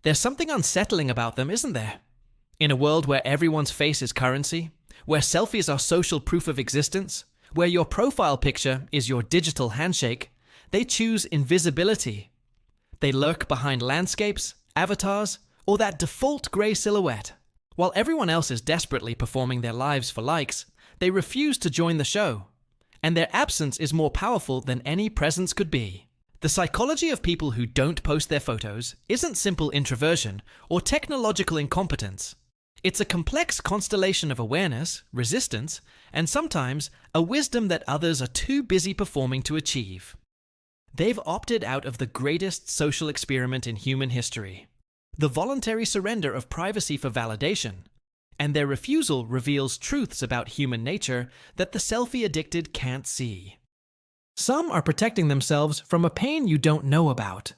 There's something unsettling about them, isn't there? In a world where everyone's face is currency, where selfies are social proof of existence, where your profile picture is your digital handshake, they choose invisibility. They lurk behind landscapes, avatars, or that default grey silhouette. While everyone else is desperately performing their lives for likes, they refuse to join the show. And their absence is more powerful than any presence could be. The psychology of people who don't post their photos isn't simple introversion or technological incompetence. It's a complex constellation of awareness, resistance, and sometimes a wisdom that others are too busy performing to achieve. They've opted out of the greatest social experiment in human history, the voluntary surrender of privacy for validation, and their refusal reveals truths about human nature that the selfie-addicted can't see. Some are protecting themselves from a pain you don't know about.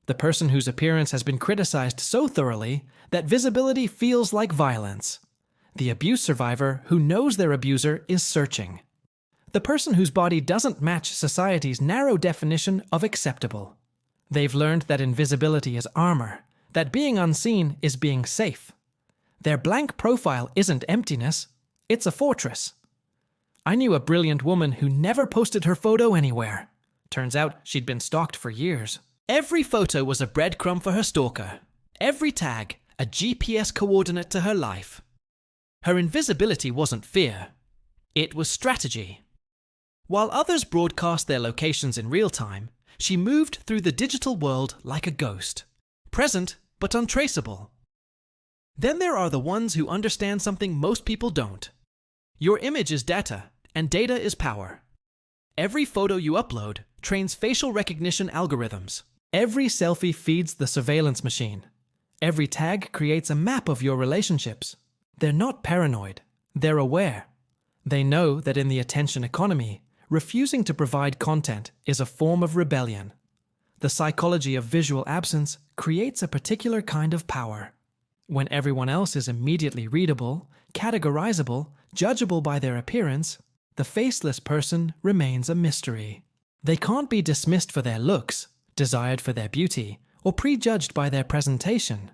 The person whose appearance has been criticized so thoroughly that visibility feels like violence. The abuse survivor who knows their abuser is searching. The person whose body doesn't match society's narrow definition of acceptable. They've learned that invisibility is armor, that being unseen is being safe. Their blank profile isn't emptiness, it's a fortress. I knew a brilliant woman who never posted her photo anywhere. Turns out she'd been stalked for years. Every photo was a breadcrumb for her stalker. Every tag, a GPS coordinate to her life. Her invisibility wasn't fear. It was strategy. While others broadcast their locations in real time, she moved through the digital world like a ghost. Present, but untraceable. Then there are the ones who understand something most people don't. Your image is data, and data is power. Every photo you upload trains facial recognition algorithms. Every selfie feeds the surveillance machine. Every tag creates a map of your relationships. They're not paranoid. They're aware. They know that in the attention economy, refusing to provide content is a form of rebellion. The psychology of visual absence creates a particular kind of power. When everyone else is immediately readable, categorizable, judgeable by their appearance, the faceless person remains a mystery. They can't be dismissed for their looks, desired for their beauty, or prejudged by their presentation.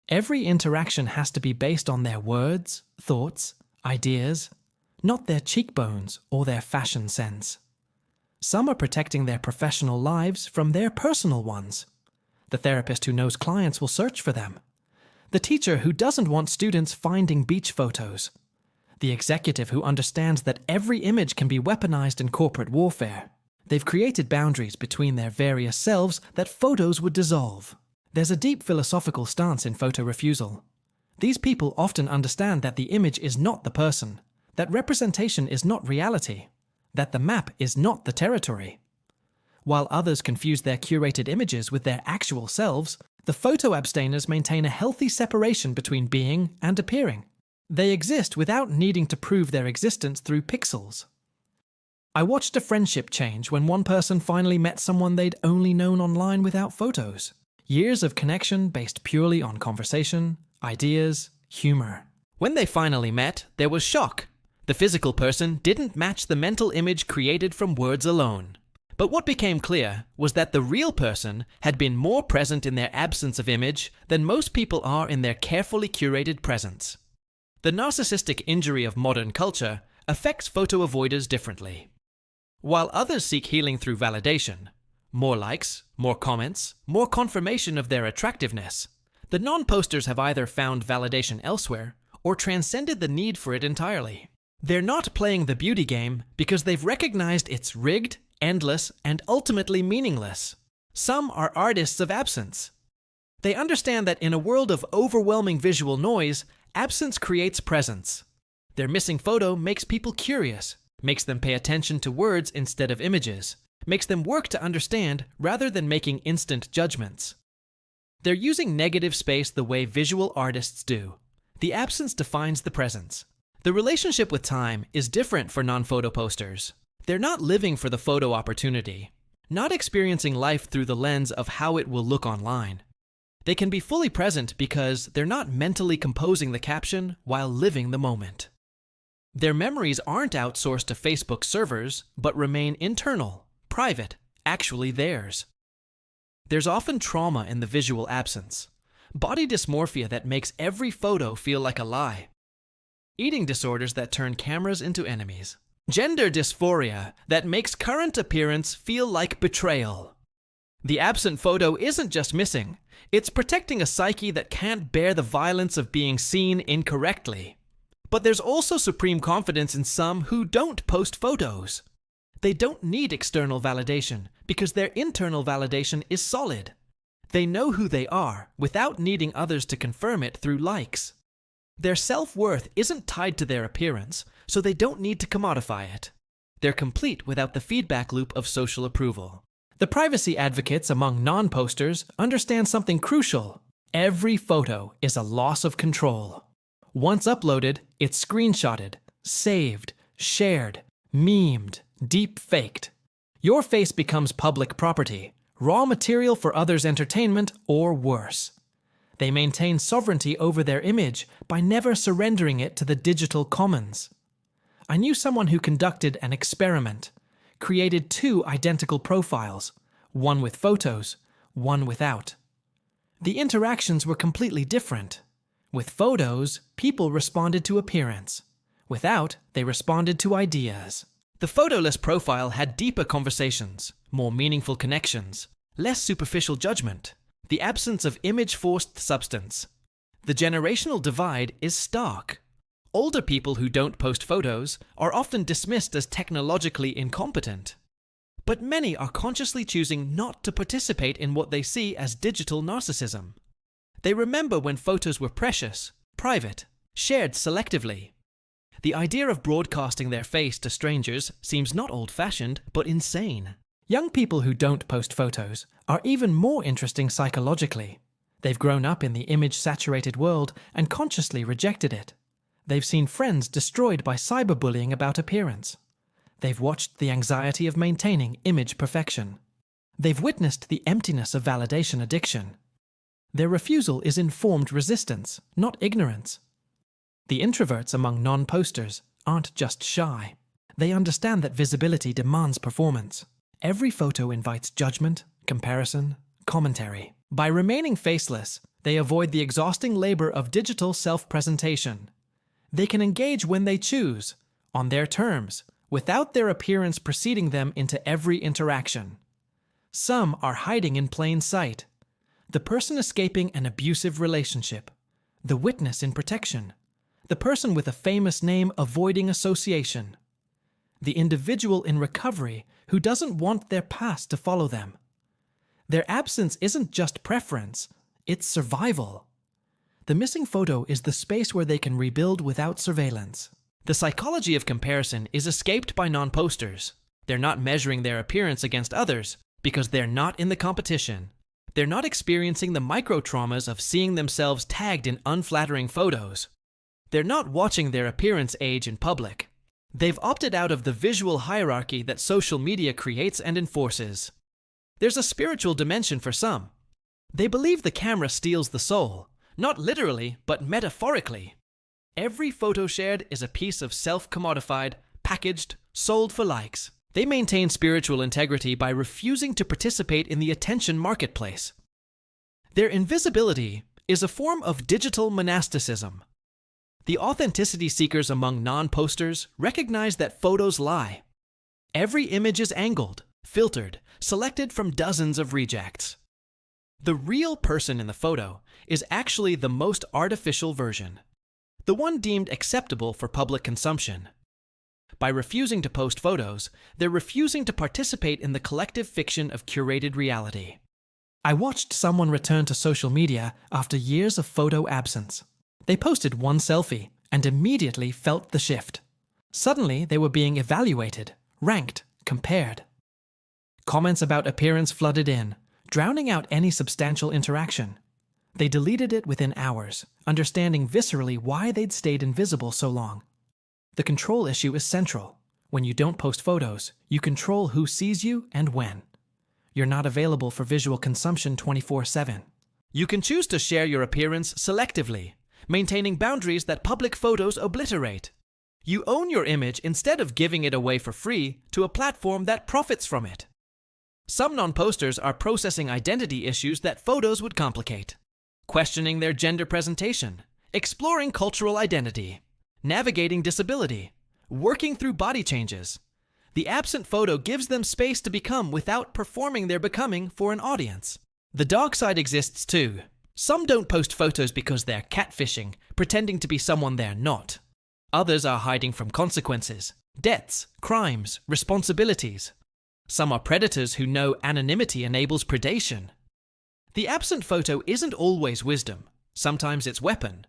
Every interaction has to be based on their words, thoughts, ideas, not their cheekbones or their fashion sense. Some are protecting their professional lives from their personal ones. The therapist who knows clients will search for them. The teacher who doesn't want students finding beach photos. The executive who understands that every image can be weaponized in corporate warfare. They've created boundaries between their various selves that photos would dissolve. There's a deep philosophical stance in photo refusal. These people often understand that the image is not the person, that representation is not reality, that the map is not the territory. While others confuse their curated images with their actual selves, the photo abstainers maintain a healthy separation between being and appearing. They exist without needing to prove their existence through pixels. I watched a friendship change when one person finally met someone they'd only known online without photos. Years of connection based purely on conversation, ideas, humor. When they finally met, there was shock. The physical person didn't match the mental image created from words alone. But what became clear was that the real person had been more present in their absence of image than most people are in their carefully curated presence. The narcissistic injury of modern culture affects photo avoiders differently. While others seek healing through validation, more likes, more comments, more confirmation of their attractiveness, the non-posters have either found validation elsewhere or transcended the need for it entirely. They're not playing the beauty game because they've recognized it's rigged, endless, and ultimately meaningless. Some are artists of absence. They understand that in a world of overwhelming visual noise, absence creates presence. Their missing photo makes people curious, makes them pay attention to words instead of images, makes them work to understand rather than making instant judgments. They're using negative space the way visual artists do. The absence defines the presence. The relationship with time is different for non-photo posters. They're not living for the photo opportunity, not experiencing life through the lens of how it will look online. They can be fully present because they're not mentally composing the caption while living the moment. Their memories aren't outsourced to Facebook servers, but remain internal, private, actually theirs. There's often trauma in the visual absence. body dysmorphia that makes every photo feel like a lie, eating disorders that turn cameras into enemies, gender dysphoria that makes current appearance feel like betrayal. The absent photo isn't just missing, it's protecting a psyche that can't bear the violence of being seen incorrectly. But there's also supreme confidence in some who don't post photos. They don't need external validation because their internal validation is solid. They know who they are without needing others to confirm it through likes. Their self-worth isn't tied to their appearance, so they don't need to commodify it. They're complete without the feedback loop of social approval. The privacy advocates among non-posters understand something crucial. Every photo is a loss of control. Once uploaded, it's screenshotted, saved, shared, memed, deep-faked. Your face becomes public property, raw material for others' entertainment, or worse. They maintain sovereignty over their image by never surrendering it to the digital commons. I knew someone who conducted an experiment, created 2 identical profiles, one with photos, one without. The interactions were completely different. With photos, people responded to appearance. Without, they responded to ideas. The photoless profile had deeper conversations, more meaningful connections, less superficial judgment, the absence of image-forced substance. The generational divide is stark. Older people who don't post photos are often dismissed as technologically incompetent. But many are consciously choosing not to participate in what they see as digital narcissism. They remember when photos were precious, private, shared selectively. The idea of broadcasting their face to strangers seems not old-fashioned, but insane. Young people who don't post photos are even more interesting psychologically. They've grown up in the image-saturated world and consciously rejected it. They've seen friends destroyed by cyberbullying about appearance. They've watched the anxiety of maintaining image perfection. They've witnessed the emptiness of validation addiction. Their refusal is informed resistance, not ignorance. The introverts among non-posters aren't just shy. They understand that visibility demands performance. Every photo invites judgment, comparison, commentary. By remaining faceless, they avoid the exhausting labor of digital self-presentation. They can engage when they choose, on their terms, without their appearance preceding them into every interaction. Some are hiding in plain sight. The person escaping an abusive relationship. The witness in protection. The person with a famous name avoiding association. The individual in recovery who doesn't want their past to follow them. Their absence isn't just preference, it's survival. The missing photo is the space where they can rebuild without surveillance. The psychology of comparison is escaped by non-posters. They're not measuring their appearance against others because they're not in the competition. They're not experiencing the micro-traumas of seeing themselves tagged in unflattering photos. They're not watching their appearance age in public. They've opted out of the visual hierarchy that social media creates and enforces. There's a spiritual dimension for some. They believe the camera steals the soul, not literally, but metaphorically. Every photo shared is a piece of self-commodified, packaged, sold for likes. They maintain spiritual integrity by refusing to participate in the attention marketplace. Their invisibility is a form of digital monasticism. The authenticity seekers among non-posters recognize that photos lie. Every image is angled, filtered, selected from dozens of rejects. The real person in the photo is actually the most artificial version, the one deemed acceptable for public consumption. By refusing to post photos, they're refusing to participate in the collective fiction of curated reality. I watched someone return to social media after years of photo absence. They posted one selfie and immediately felt the shift. Suddenly, they were being evaluated, ranked, compared. Comments about appearance flooded in, drowning out any substantial interaction. They deleted it within hours, understanding viscerally why they'd stayed invisible so long. The control issue is central. When you don't post photos, you control who sees you and when. You're not available for visual consumption 24/7. You can choose to share your appearance selectively, maintaining boundaries that public photos obliterate. You own your image instead of giving it away for free to a platform that profits from it. Some non-posters are processing identity issues that photos would complicate. questioning their gender presentation, exploring cultural identity, navigating disability, working through body changes. The absent photo gives them space to become without performing their becoming for an audience. The dark side exists too. Some don't post photos because they're catfishing, pretending to be someone they're not. Others are hiding from consequences, debts, crimes, responsibilities. Some are predators who know anonymity enables predation. The absent photo isn't always wisdom. Sometimes it's weapon.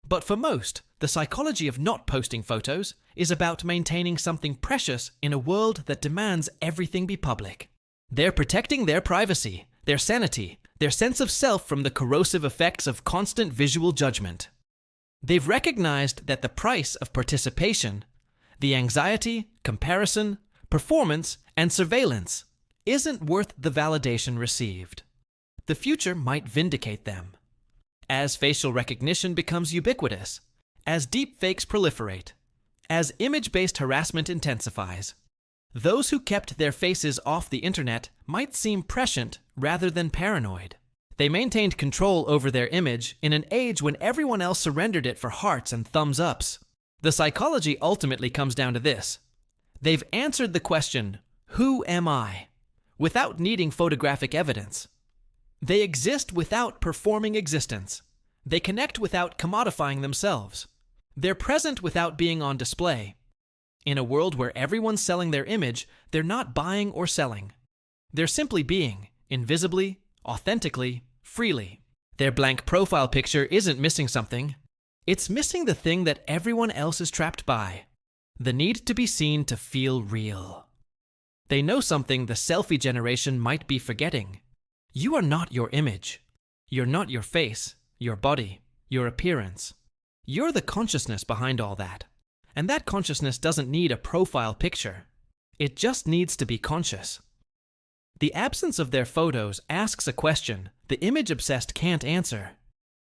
But for most, the psychology of not posting photos is about maintaining something precious in a world that demands everything be public. They're protecting their privacy, their sanity, their sense of self from the corrosive effects of constant visual judgment. They've recognized that the price of participation, the anxiety, comparison, performance, and surveillance, isn't worth the validation received. The future might vindicate them. As facial recognition becomes ubiquitous, as deepfakes proliferate, as image-based harassment intensifies, those who kept their faces off the internet might seem prescient rather than paranoid. They maintained control over their image in an age when everyone else surrendered it for hearts and thumbs ups. The psychology ultimately comes down to this. They've answered the question, who am I? Without needing photographic evidence. They exist without performing existence. They connect without commodifying themselves. They're present without being on display. In a world where everyone's selling their image, they're not buying or selling. They're simply being, invisibly, authentically, freely. Their blank profile picture isn't missing something. It's missing the thing that everyone else is trapped by. The need to be seen to feel real. They know something the selfie generation might be forgetting. You are not your image. You're not your face, your body, your appearance. You're the consciousness behind all that. And that consciousness doesn't need a profile picture. It just needs to be conscious. The absence of their photos asks a question the image-obsessed can't answer.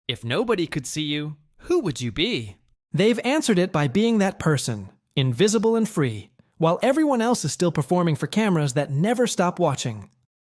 If nobody could see you, who would you be? They've answered it by being that person, invisible and free, while everyone else is still performing for cameras that never stop watching.